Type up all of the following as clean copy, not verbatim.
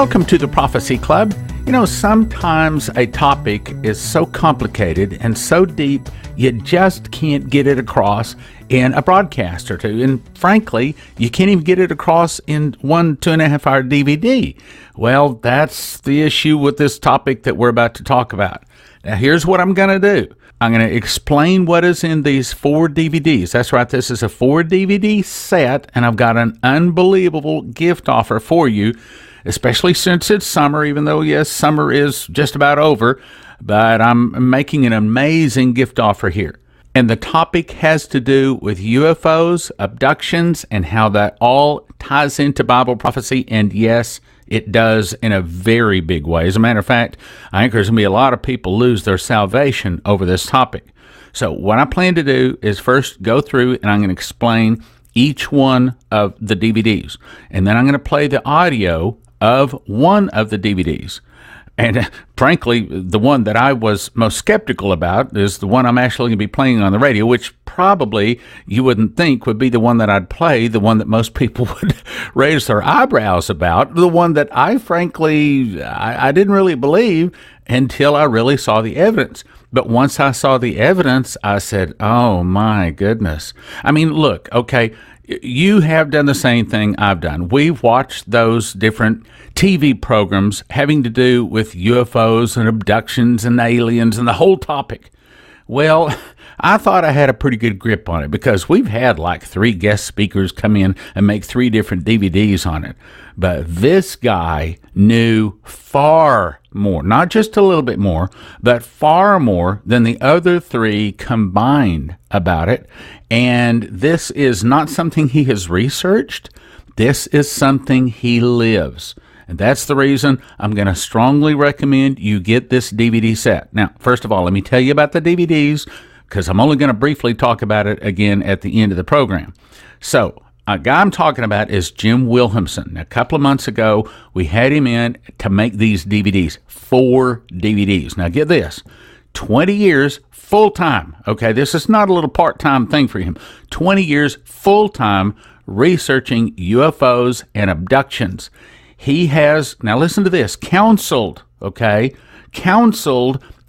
Welcome to the Prophecy Club. You know, sometimes a topic is so complicated and so deep, you just can't get it across in a broadcast or two. And frankly, you can't even get it across in 2.5 hour DVD. Well, that's the issue with this topic that we're about to talk about. Now, here's what I'm going to do. I'm going to explain what is in these 4 DVDs. That's right, this is a 4 DVD set, and I've got an unbelievable gift offer for you, especially since it's summer, even though, yes, summer is just about over, but I'm making an amazing gift offer here. And the topic has to do with UFOs, abductions, and how that all ties into Bible prophecy, and yes, it does in a very big way. As a matter of fact, I think there's going to be a lot of people lose their salvation over this topic. So what I plan to do is first go through and I'm going to explain each one of the DVDs. And then I'm going to play the audio of one of the DVDs. And frankly, the one that I was most skeptical about is the one I'm actually going to be playing on the radio, which probably you wouldn't think would be the one that I'd play, the one that most people would raise their eyebrows about, the one that I frankly, I didn't really believe until I really saw the evidence. But once I saw the evidence, I said, oh my goodness. I mean, look, okay, you have done the same thing I've done. We've watched those different TV programs having to do with UFOs and abductions and aliens and the whole topic. Well, I thought I had a pretty good grip on it because we've had like 3 guest speakers come in and make 3 different DVDs on it. But this guy knew far more, not just a little bit more, but far more than the other 3 combined about it. And this is not something he has researched. This is something he lives. And that's the reason I'm going to strongly recommend you get this DVD set. Now, first of all, let me tell you about the DVDs because I'm only going to briefly talk about it again at the end of the program. So, a guy I'm talking about is Jim Wilhemsen. Now, a couple of months ago, we had him in to make these DVDs, 4 DVDs. Now, get this, 20 years full-time. Okay, this is not a little part-time thing for him. 20 years full-time researching UFOs and abductions. He has, now listen to this, counseled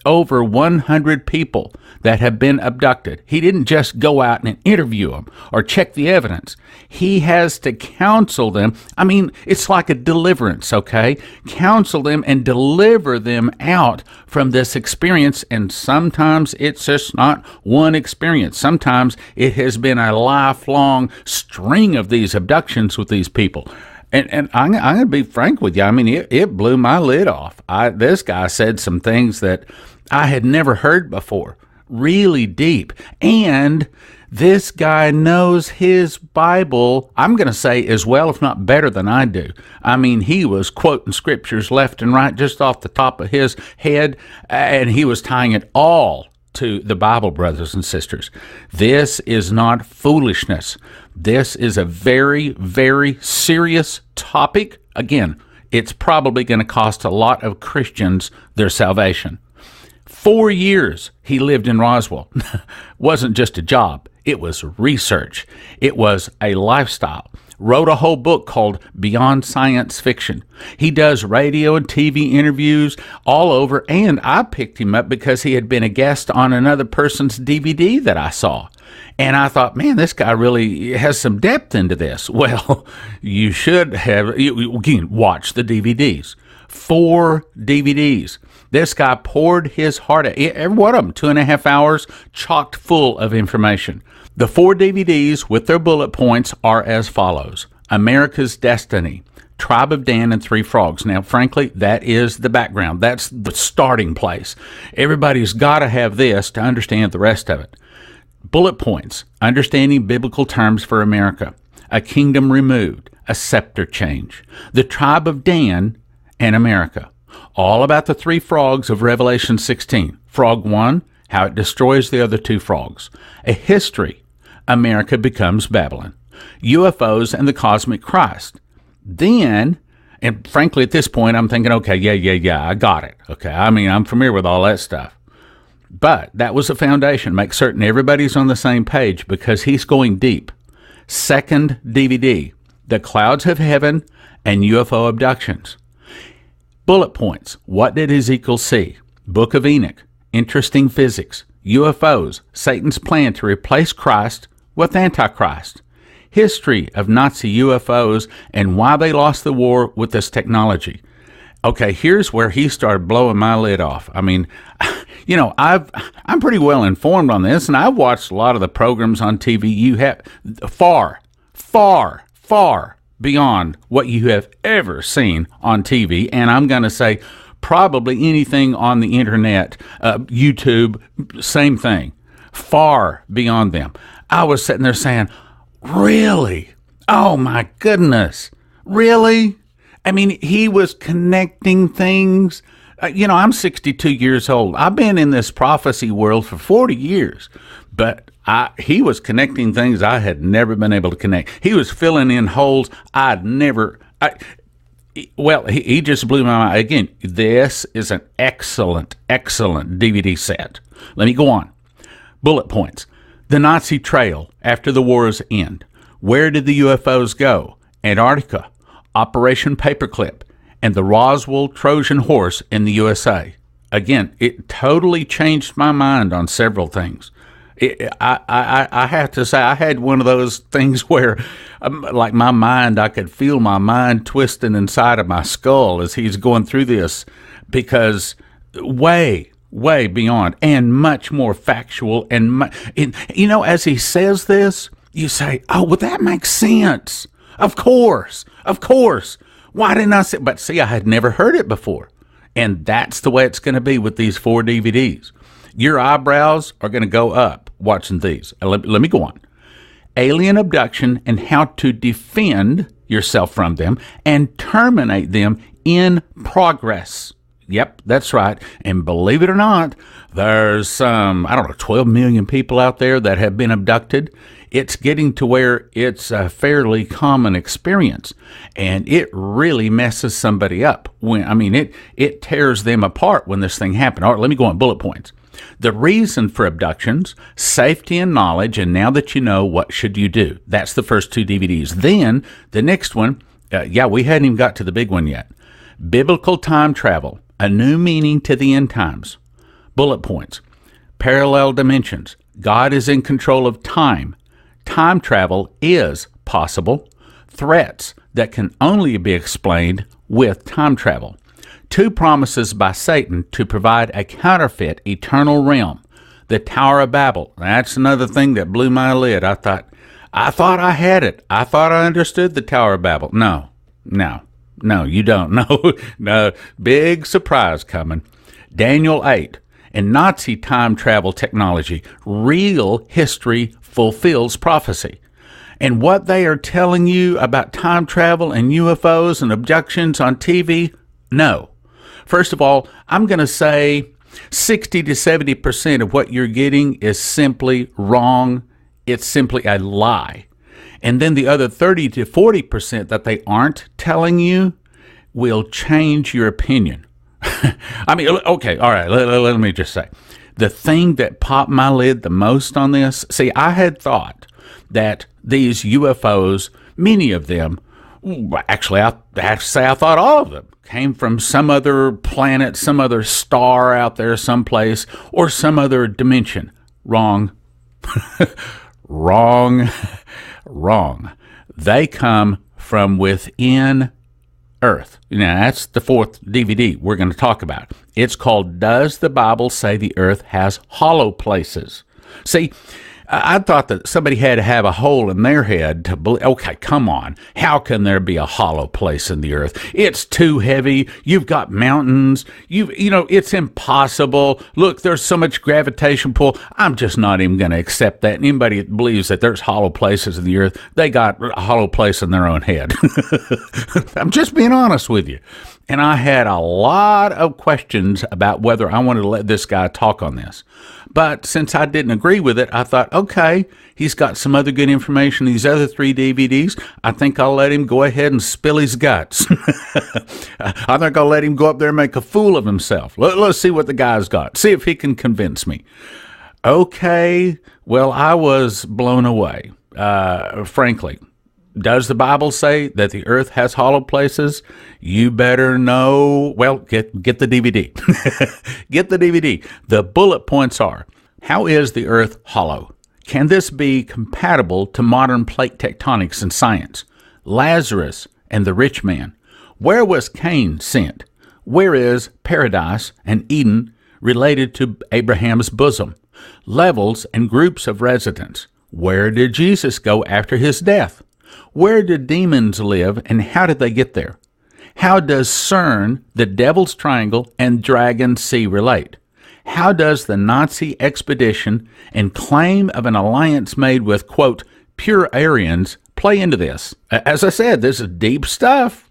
over 100 people that have been abducted. He didn't just go out and interview them or check the evidence. He has to counsel them. I mean, it's like a deliverance, okay? Counsel them and deliver them out from this experience. And sometimes it's just not one experience. Sometimes it has been a lifelong string of these abductions with these people. And I'm going to be frank with you. I mean, it blew my lid off. This guy said some things that I had never heard before, really deep. And this guy knows his Bible, I'm going to say, as well, if not better than I do. I mean, he was quoting scriptures left and right just off the top of his head, and he was tying it all to the Bible, brothers and sisters. This is not foolishness. This is a very, very serious topic. Again, it's probably going to cost a lot of Christians their salvation. 4 years he lived in Roswell. Wasn't just a job. It was research. It was a lifestyle. Wrote a whole book called Beyond Science Fiction. He does radio and TV interviews all over, and I picked him up because he had been a guest on another person's DVD that I saw. And I thought, man, this guy really has some depth into this. Well, you should have, again, watch the DVDs. 4 DVDs. This guy poured his heart out. Every one of them, 2.5 hours, chocked full of information. The 4 DVDs with their bullet points are as follows. America's Destiny, Tribe of Dan and 3 Frogs. Now, frankly, that is the background. That's the starting place. Everybody's got to have this to understand the rest of it. Bullet points, understanding biblical terms for America. A kingdom removed, a scepter change. The Tribe of Dan and America. All about the 3 frogs of Revelation 16. Frog 1, how it destroys the other 2 frogs. A history, America becomes Babylon. UFOs and the cosmic Christ. Then, and frankly at this point I'm thinking, okay, yeah, I got it. Okay, I mean, I'm familiar with all that stuff. But that was the foundation. Make certain everybody's on the same page because he's going deep. Second DVD, The Clouds of Heaven and UFO Abductions. Bullet points. What did Ezekiel see? Book of Enoch. Interesting physics. UFOs. Satan's plan to replace Christ with Antichrist. History of Nazi UFOs and why they lost the war with this technology. Okay, here's where he started blowing my lid off. I mean, you know, I'm pretty well informed on this, and I've watched a lot of the programs on TV. You have far beyond what you have ever seen on TV, and I'm going to say probably anything on the internet, YouTube, same thing, far beyond them. I was sitting there saying, really? Oh my goodness, really? I mean, he was connecting things. You know, I'm 62 years old. I've been in this prophecy world for 40 years, but he was connecting things I had never been able to connect. He was filling in holes I'd never. He just blew my mind. Again, this is an excellent DVD set. Let me go on. Bullet points. The Nazi trail after the war's end. Where did the UFOs go? Antarctica, Operation Paperclip, and the Roswell Trojan Horse in the USA. Again, it totally changed my mind on several things. I have to say, I had one of those things where, like my mind, I could feel my mind twisting inside of my skull as he's going through this, because way beyond and much more factual. And you know, as he says this, you say, oh, well, that makes sense. Of course. Why didn't I say? But see, I had never heard it before. And that's the way it's going to be with these 4 DVDs. Your eyebrows are going to go up watching these. Let me go on. Alien abduction and how to defend yourself from them and terminate them in progress. Yep, that's right. And believe it or not, there's 12 million people out there that have been abducted. It's getting to where it's a fairly common experience, and it really messes somebody up. It tears them apart when this thing happened. All right, let me go on bullet points. The reason for abductions, safety and knowledge, and now that you know, what should you do? That's the first 2 DVDs. Then the next one, we hadn't even got to the big one yet. Biblical time travel, a new meaning to the end times. Bullet points. Parallel dimensions. God is in control of time. Time travel is possible. Threats that can only be explained with time travel. 2 promises by Satan to provide a counterfeit eternal realm. The Tower of Babel. That's another thing that blew my lid. I thought I had it. I thought I understood the Tower of Babel. No, you don't. No, big surprise coming. Daniel 8. And Nazi time travel technology. Real history fulfills prophecy. And what they are telling you about time travel and UFOs and abductions on TV, no. First of all, I'm going to say 60 to 70% of what you're getting is simply wrong. It's simply a lie. And then the other 30 to 40% that they aren't telling you will change your opinion. Okay, all right, let me just say. The thing that popped my lid the most on this, see, I had thought that these UFOs, many of them, actually, I have to say I thought all of them came from some other planet, some other star out there someplace, or some other dimension. Wrong. Wrong. They come from within Earth. Now, that's the 4th DVD we're going to talk about. It's called, Does the Bible Say the Earth Has Hollow Places? See, I thought that somebody had to have a hole in their head to believe, okay, come on. How can there be a hollow place in the earth? It's too heavy. You've got mountains. It's impossible. Look, there's so much gravitation pull. I'm just not even going to accept that. Anybody that believes that there's hollow places in the earth, they got a hollow place in their own head. I'm just being honest with you. And I had a lot of questions about whether I wanted to let this guy talk on this. But since I didn't agree with it, I thought, okay, he's got some other good information in these other 3 DVDs. I think I'll let him go ahead and spill his guts. I think I'll let him go up there and make a fool of himself. Let's see what the guy's got. See if he can convince me. Okay, well, I was blown away, frankly. Does the Bible say that the earth has hollow places? You better know. Well, get the DVD. Get the DVD. The bullet points are: how is the earth hollow? Can this be compatible to modern plate tectonics and science? Lazarus and the rich man. Where was Cain sent? Where is paradise and Eden related to Abraham's bosom? Levels and groups of residents. Where did Jesus go after his death? Where did demons live and how did they get there? How does CERN, the Devil's Triangle, and Dragon Sea relate? How does the Nazi expedition and claim of an alliance made with, quote, pure Aryans play into this? As I said, this is deep stuff.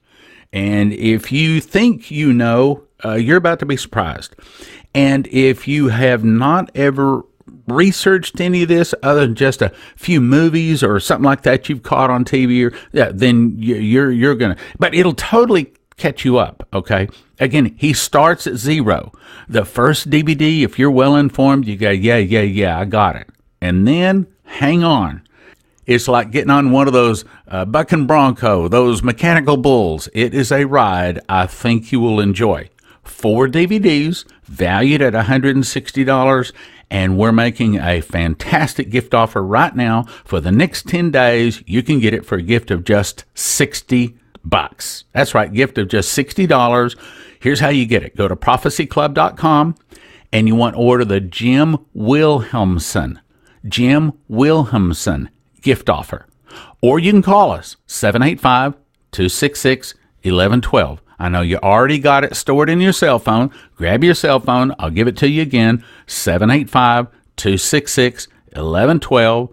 And if you think you know, you're about to be surprised. And if you have not ever researched any of this other than just a few movies or something like that you've caught on TV, then you're gonna. But it'll totally catch you up. Okay. Again, he starts at zero. The first DVD, if you're well informed, you go, yeah, I got it. And then hang on. It's like getting on one of those buck and bronco, those mechanical bulls. It is a ride I think you will enjoy. 4 DVDs valued at $160, and we're making a fantastic gift offer right now. For the next 10 days, you can get it for a gift of just $60. That's right, gift of just $60. Here's how you get it. Go to prophecyclub.com, and you want to order the Jim Wilhemsen gift offer. Or you can call us, 785-266-1112. I know you already got it stored in your cell phone. Grab your cell phone. I'll give it to you again, 785-266-1112.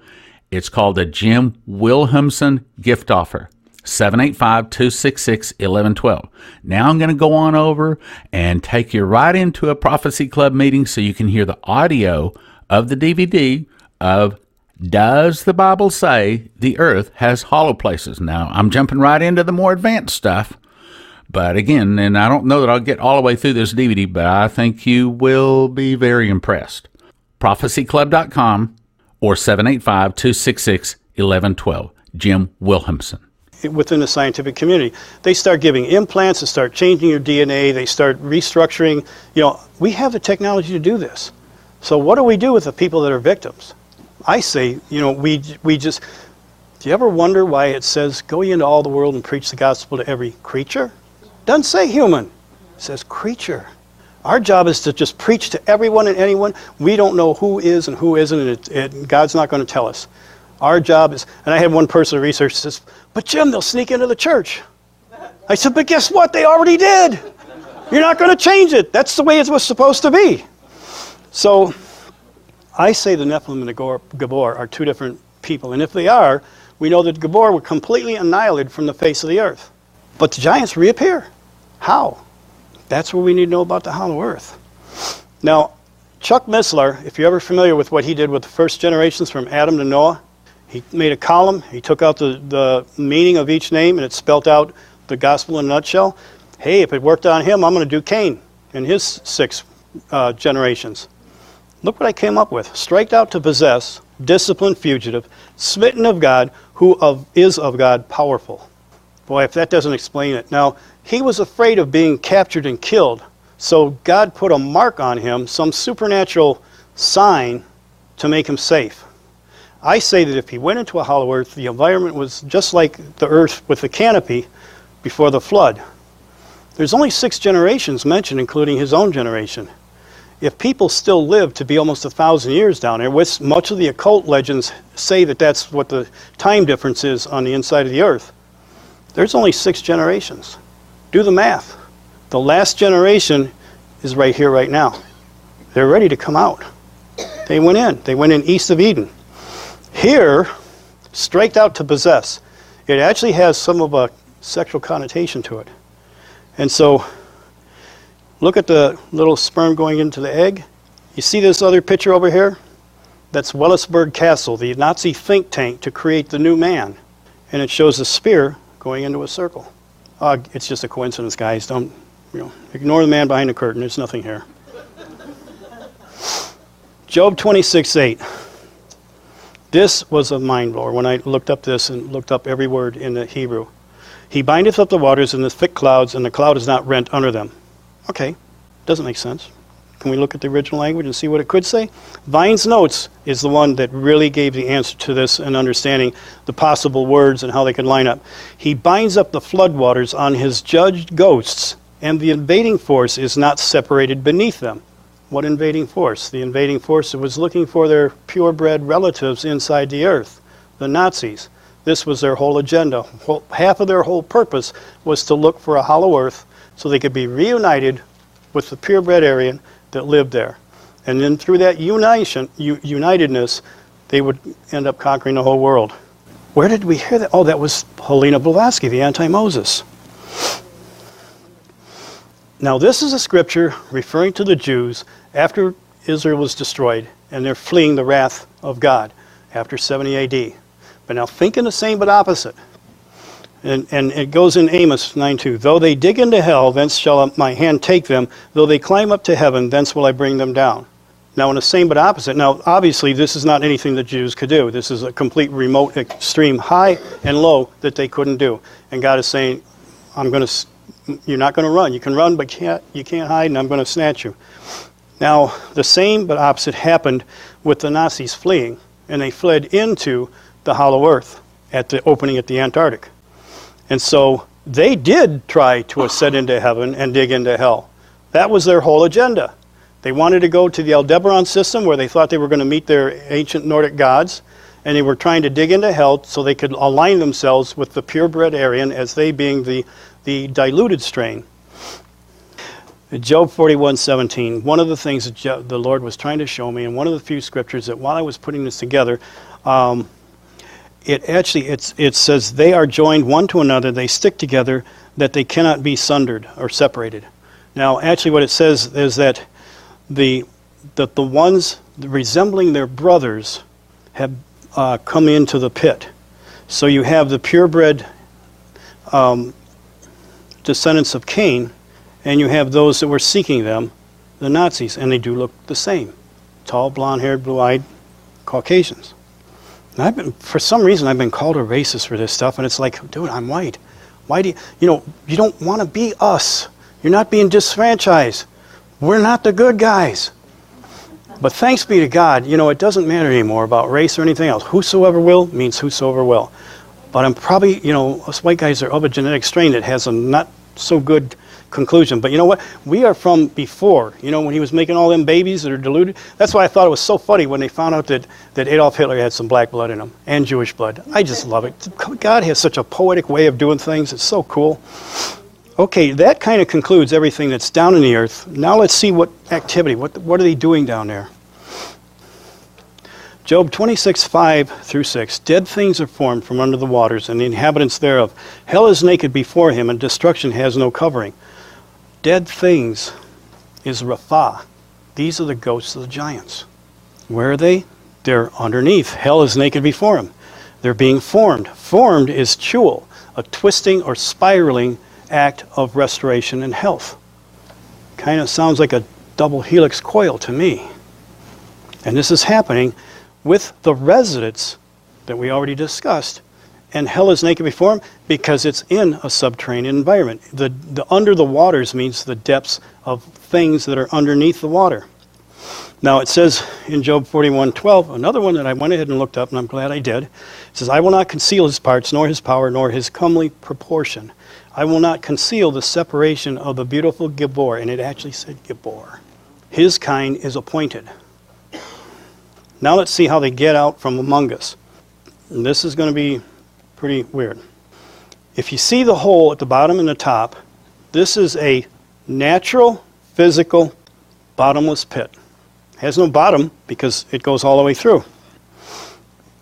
It's called the Jim Wilhemsen gift offer, 785-266-1112. Now I'm going to go on over and take you right into a Prophecy Club meeting so you can hear the audio of the DVD of Does the Bible Say the Earth Has Hollow Places? Now, I'm jumping right into the more advanced stuff. But again, and I don't know that I'll get all the way through this DVD, but I think you will be very impressed. prophecyclub.com or 785-266-1112. Jim Wilhemsen. Within the scientific community, they start giving implants, they start changing your DNA, they start restructuring. We have the technology to do this. So what do we do with the people that are victims? I say, we just, do you ever wonder why it says, go ye into all the world and preach the gospel to every creature? It doesn't say human, it says creature. Our job is to just preach to everyone and anyone. We don't know who is and who isn't, and God's not going to tell us. Our job is, and I had one person in research that says, but Jim, they'll sneak into the church. I said, but guess what? They already did. You're not going to change it. That's the way it was supposed to be. So I say the Nephilim and the Gabor are two different people. And if they are, we know that Gabor were completely annihilated from the face of the earth. But the giants reappear. How? That's what we need to know about the hollow earth. Now, Chuck Missler, if you're ever familiar with what he did with the first generations from Adam to Noah, he made a column, he took out the meaning of each name, and it spelt out the gospel in a nutshell. Hey, if it worked on him, I'm going to do Cain and his 6 generations. Look what I came up with. Striked out to possess, disciplined fugitive, smitten of God, who is of God powerful. Boy, if that doesn't explain it. Now, he was afraid of being captured and killed, so God put a mark on him, some supernatural sign to make him safe. I say that if he went into a hollow earth, the environment was just like the earth with the canopy before the flood. There's only 6 generations mentioned, including his own generation. If people still live to be almost 1,000 years down there, which much of the occult legends say that that's what the time difference is on the inside of the earth, there's only 6 generations. Do the math. The last generation is right here, right now. They're ready to come out. They went in. They went in east of Eden. Here, striked out to possess. It actually has some of a sexual connotation to it. And so, look at the little sperm going into the egg. You see this other picture over here? That's Wellisburg Castle, the Nazi think tank to create the new man. And it shows a spear going into a circle. It's just a coincidence, guys. Don't, ignore the man behind the curtain. There's nothing here. Job 26:8. This was a mind blower when I looked up this and looked up every word in the Hebrew. He bindeth up the waters in the thick clouds, and the cloud is not rent under them. Okay, doesn't make sense. Can we look at the original language and see what it could say? Vine's Notes is the one that really gave the answer to this and understanding the possible words and how they could line up. He binds up the floodwaters on his judged ghosts, and the invading force is not separated beneath them. What invading force? The invading force that was looking for their purebred relatives inside the earth, the Nazis. This was their whole agenda. Half of their whole purpose was to look for a hollow earth so they could be reunited with the purebred Aryan that lived there. And then through that unitedness, they would end up conquering the whole world. Where did we hear that? Oh, that was Helena Blavatsky, the anti-Moses. Now this is a scripture referring to the Jews after Israel was destroyed and they're fleeing the wrath of God after 70 AD. But now think in the same but opposite. And it goes in Amos 9:2. Though they dig into hell, thence shall my hand take them. Though they climb up to heaven, thence will I bring them down. Now in the same but opposite. Now obviously this is not anything the Jews could do. This is a complete remote extreme high and low that they couldn't do. And God is saying, you're not going to run. You can run, but you can't hide, and I'm going to snatch you. Now, the same but opposite happened with the Nazis fleeing, and they fled into the hollow earth at the opening at the Antarctic. And so they did try to ascend into heaven and dig into hell. That was their whole agenda. They wanted to go to the Aldebaran system where they thought they were going to meet their ancient Nordic gods, and they were trying to dig into hell so they could align themselves with the purebred Aryan as they being the diluted strain. Job 41:17, one of the things that the Lord was trying to show me, and one of the few scriptures that while I was putting this together, it says, they are joined one to another, they stick together, that they cannot be sundered or separated. Now, actually what it says is that the ones resembling their brothers have come into the pit. So you have the purebred descendants of Cain, and you have those that were seeking them, the Nazis, and they do look the same. Tall, blonde-haired, blue-eyed Caucasians. And for some reason, I've been called a racist for this stuff, and it's like, dude, I'm white. Why do you don't want to be us. You're not being disfranchised. We're not the good guys. But thanks be to God, it doesn't matter anymore about race or anything else. Whosoever will means whosoever will. But I'm probably, us white guys are of a genetic strain that has a not so good conclusion. But you know what? We are from before, when he was making all them babies that are diluted. That's why I thought it was so funny when they found out that Adolf Hitler had some black blood in him and Jewish blood. I just love it. God has such a poetic way of doing things. It's so cool. Okay, that kind of concludes everything that's down in the earth. Now let's see what activity, what are they doing down there? Job 26:5-6. Dead things are formed from under the waters, and the inhabitants thereof. Hell is naked before him, and destruction has no covering. Dead things is Rapha. These are the ghosts of the giants. Where are they? They're underneath. Hell is naked before him. They're being formed. Formed is chul, a twisting or spiraling act of restoration and health. Kind of sounds like a double helix coil to me. And this is happening with the residents that we already discussed. And hell is naked before him because it's in a subterranean environment. The under the waters means the depths of things that are underneath the water. Now it says in Job 41:12, another one that I went ahead and looked up, and I'm glad I did. It says, I will not conceal his parts, nor his power, nor his comely proportion. I will not conceal the separation of the beautiful Gibor. And it actually said Gibor. His kind is appointed. Now let's see how they get out from among us. And this is going to be pretty weird. If you see the hole at the bottom and the top, this is a natural, physical, bottomless pit. It has no bottom because it goes all the way through.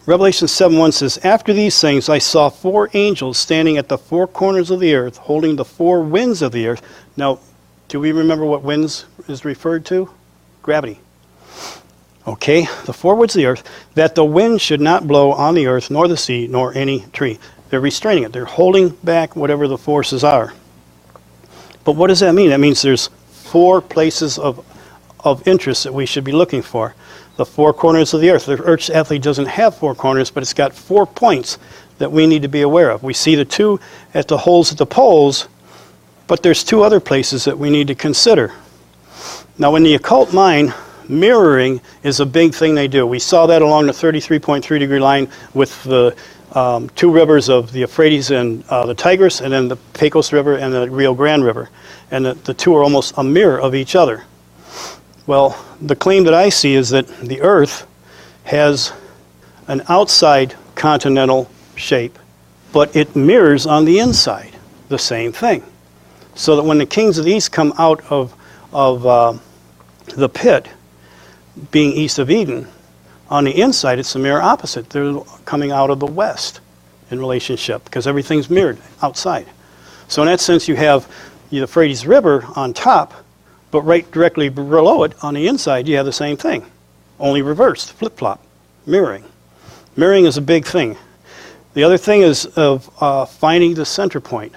Revelation 7:1 says, after these things I saw 4 angels standing at the 4 corners of the earth, holding the 4 winds of the earth. Now, do we remember what winds is referred to? Gravity. Okay, the 4 winds of the earth, that the wind should not blow on the earth, nor the sea, nor any tree. They're restraining it. They're holding back whatever the forces are. But what does that mean? That means there's 4 places of of interest that we should be looking for. The four corners of the earth. The Earth's athlete doesn't have four corners, but it's got 4 points that we need to be aware of. We see the 2 at the holes at the poles, but there's 2 other places that we need to consider. Now, in the occult mind, mirroring is a big thing they do. We saw that along the 33.3 degree line with the 2 rivers of the Euphrates and the Tigris, and then the Pecos River and the Rio Grande River. And the 2 are almost a mirror of each other. Well, the claim that I see is that the Earth has an outside continental shape, but it mirrors on the inside the same thing. So that when the kings of the East come out of the pit, being east of Eden, on the inside it's the mirror opposite. They're coming out of the west in relationship because everything's mirrored outside. So in that sense you have the Euphrates River on top, but right directly below it on the inside you have the same thing, only reversed, flip-flop, mirroring. Mirroring is a big thing. The other thing is of finding the center point.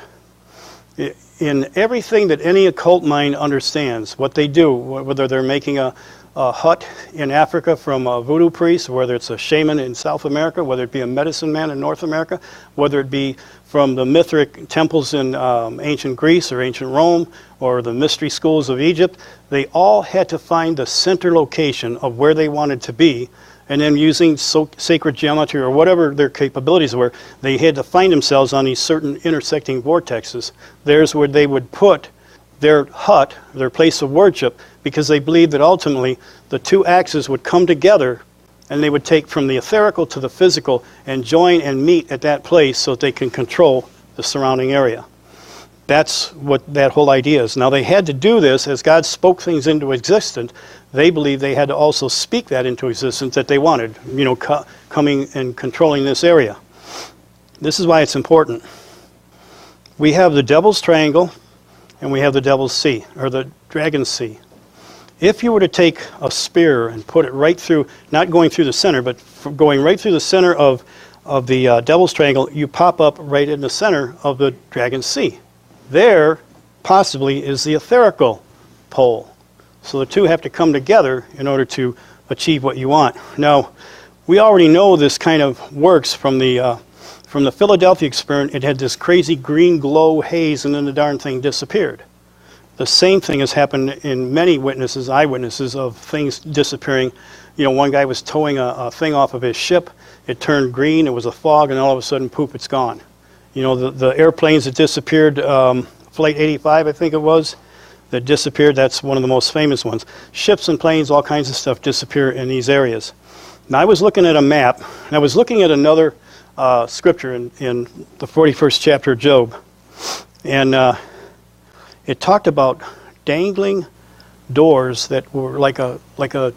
In everything that any occult mind understands, what they do, whether they're making a hut in Africa from a voodoo priest, whether it's a shaman in South America, whether it be a medicine man in North America, whether it be from the Mithric temples in ancient Greece or ancient Rome, or the mystery schools of Egypt, they all had to find the center location of where they wanted to be, and then using sacred geometry or whatever their capabilities were, they had to find themselves on these certain intersecting vortexes. There's where they would put their hut, their place of worship, because they believed that ultimately the 2 axes would come together and they would take from the etherical to the physical and join and meet at that place so that they can control the surrounding area. That's what that whole idea is. Now they had to do this as God spoke things into existence. They believed they had to also speak that into existence that they wanted, coming and controlling this area. This is why it's important. We have the Devil's Triangle and we have the Devil's Sea, or the Dragon's Sea. If you were to take a spear and put it right through, not going through the center, but going right through the center of the Devil's Triangle, you pop up right in the center of the Dragon's Sea. There, possibly, is the etherical pole. So the 2 have to come together in order to achieve what you want. Now, we already know this kind of works from the Philadelphia experiment. It had this crazy green glow haze, and then the darn thing disappeared. The same thing has happened in many eyewitnesses of things disappearing. One guy was towing a thing off of his ship. It turned green. It was a fog, and all of a sudden, poof, it's gone. The airplanes that disappeared, Flight 85, I think it was, that disappeared, that's one of the most famous ones. Ships and planes, all kinds of stuff disappear in these areas. Now, I was looking at a map, and I was looking at another scripture in the 41st chapter of Job, and it talked about dangling doors that were like a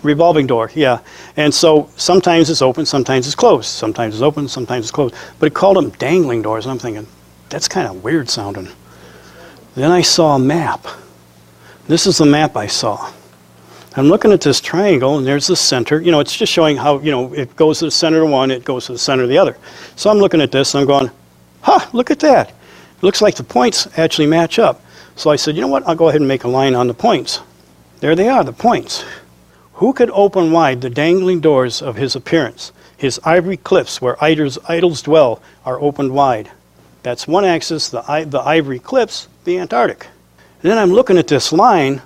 revolving door, yeah. And so sometimes it's open, sometimes it's closed. Sometimes it's open, sometimes it's closed. But it called them dangling doors, and I'm thinking, that's kind of weird sounding. Then I saw a map. This is the map I saw. I'm looking at this triangle, and there's the center. It's just showing how, it goes to the center of one, it goes to the center of the other. So I'm looking at this, and I'm going, look at that. It looks like the points actually match up. So I said, you know what, I'll go ahead and make a line on the points. There they are, the points. Who could open wide the dangling doors of his appearance? His ivory cliffs where idols dwell are opened wide. That's one axis, the ivory cliffs, the Antarctic. And then I'm looking at this line,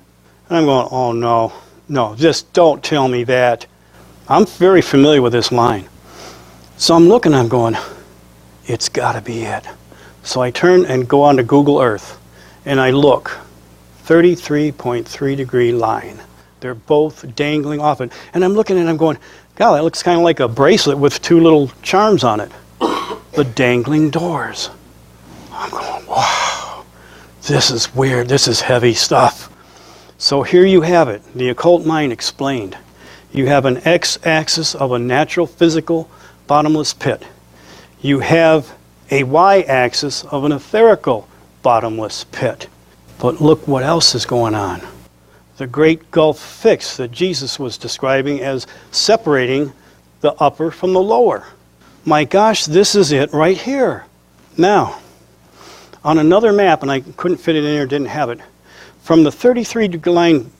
and I'm going, oh no, just don't tell me that. I'm very familiar with this line. So I'm looking, I'm going, it's got to be it. So I turn and go on to Google Earth, and I look, 33.3 degree line. They're both dangling off it. And I'm looking and I'm going, golly, it looks kind of like a bracelet with 2 little charms on it. The dangling doors. I'm going, wow, this is weird. This is heavy stuff. So here you have it, the occult mind explained. You have an x-axis of a natural physical bottomless pit. You have a y-axis of an etherical bottomless pit. But look what else is going on. The great gulf fix that Jesus was describing as separating the upper from the lower. My gosh, this is it right here. Now, on another map, and I couldn't fit it in here, didn't have it, From the 33 line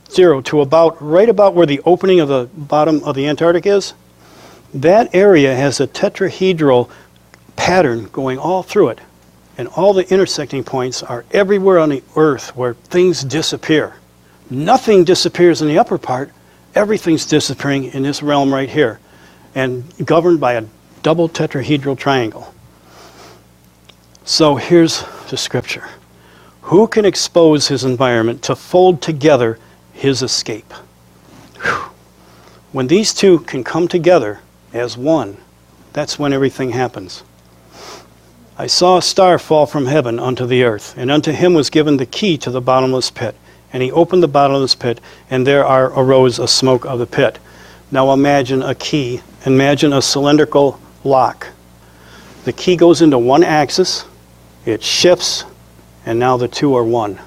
0 to right about where the opening of the bottom of the Antarctic is, that area has a tetrahedral pattern going all through it. And all the intersecting points are everywhere on the Earth where things disappear. Nothing disappears in the upper part. Everything's disappearing in this realm right here, and governed by a double tetrahedral triangle. So here's the scripture. Who can expose his environment to fold together his escape? Whew. When these two can come together as one, that's when everything happens. I saw a star fall from heaven unto the earth, and unto him was given the key to the bottomless pit. And he opened the bottomless pit, and there arose a smoke of the pit. Now imagine a key, imagine a cylindrical lock. The key goes into one axis, it shifts, and now the two are one.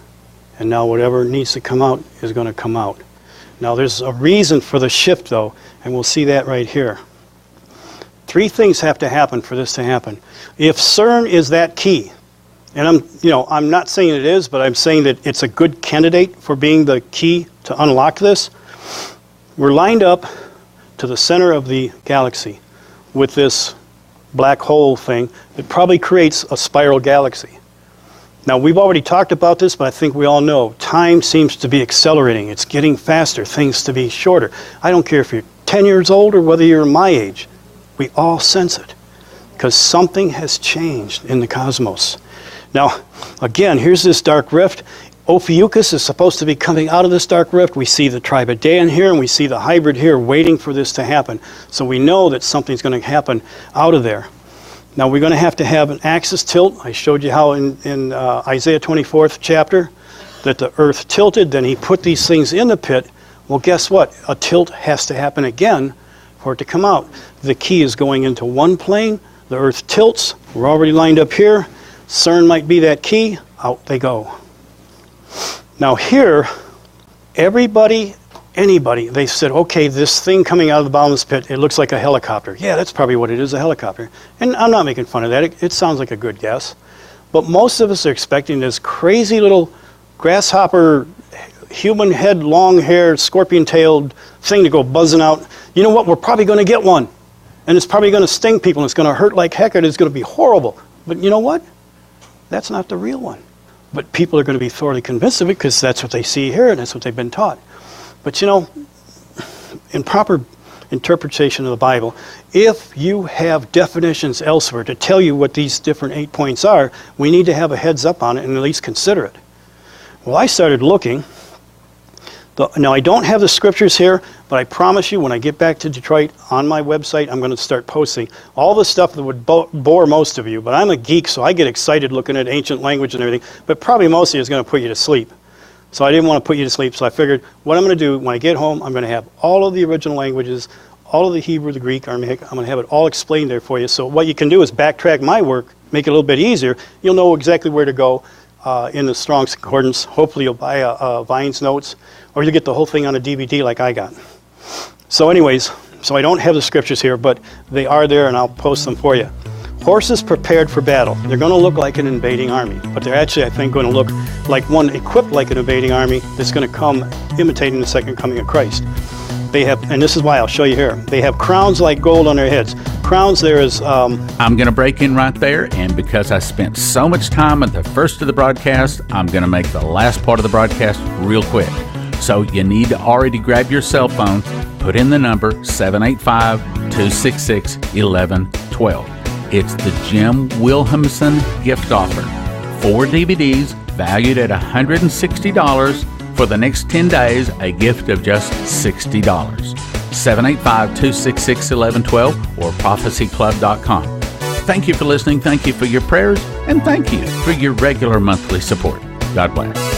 And now whatever needs to come out is going to come out. Now there's a reason for the shift though, and we'll see that right here. Three things have to happen for this to happen. If CERN is that key, and I'm not saying it is, but I'm saying that it's a good candidate for being the key to unlock this. We're lined up to the center of the galaxy with this black hole thing that probably creates a spiral galaxy. Now, we've already talked about this, but I think we all know time seems to be accelerating. It's getting faster, things to be shorter. I don't care if you're 10 years old or whether you're my age. We all sense it because something has changed in the cosmos. Now, again, here's this dark rift. Ophiuchus is supposed to be coming out of this dark rift. We see the Tribidaean here, and we see the hybrid here waiting for this to happen. So we know that something's going to happen out of there. Now, we're going to have an axis tilt. I showed you how in Isaiah 24th chapter that the earth tilted. Then he put these things in the pit. Well, guess what? A tilt has to happen again for it to come out. The key is going into one plane. The earth tilts. We're already lined up here. CERN might be that key. Out they go. Now here, anybody, they said, okay, this thing coming out of the bottomless pit, it looks like a helicopter. Yeah, that's probably what it is, a helicopter. And I'm not making fun of that. It sounds like a good guess. But most of us are expecting this crazy little grasshopper, human head, long haired, scorpion-tailed thing to go buzzing out. You know what? We're probably going to get one. And it's probably going to sting people, and it's going to hurt like heck, and it's going to be horrible. But you know what? That's not the real one. But people are going to be thoroughly convinced of it because that's what they see here and that's what they've been taught. But you know, in proper interpretation of the Bible, if you have definitions elsewhere to tell you what these different 8 points are, we need to have a heads up on it and at least consider it. Well, I started looking. Now, I don't have the scriptures here, but I promise you when I get back to Detroit on my website, I'm going to start posting all the stuff that would bore most of you. But I'm a geek, so I get excited looking at ancient language and everything. But probably most of you is going to put you to sleep. So I didn't want to put you to sleep, so I figured what I'm going to do when I get home, I'm going to have all of the original languages, all of the Hebrew, the Greek, Aramaic. I'm going to have it all explained there for you. So what you can do is backtrack my work, make it a little bit easier. You'll know exactly where to go in the Strong's Concordance. Hopefully you'll buy a Vine's Notes, or you'll get the whole thing on a DVD like I got. So anyways, so I don't have the scriptures here, but they are there and I'll post them for you. Horses prepared for battle. They're going to look like an invading army, but they're actually, I think, going to look like one equipped like an invading army that's going to come imitating the second coming of Christ. They have, and this is why I'll show you here, they have crowns like gold on their heads. Crowns there is... I'm going to break in right there, and because I spent so much time at the first of the broadcast, I'm going to make the last part of the broadcast real quick. So you need to already grab your cell phone, put in the number 785-266-1112. It's the Jim Wilhemsen gift offer. 4 DVDs valued at $160. For the next 10 days, a gift of just $60. 785-266-1112 or prophecyclub.com. Thank you for listening. Thank you for your prayers. And thank you for your regular monthly support. God bless.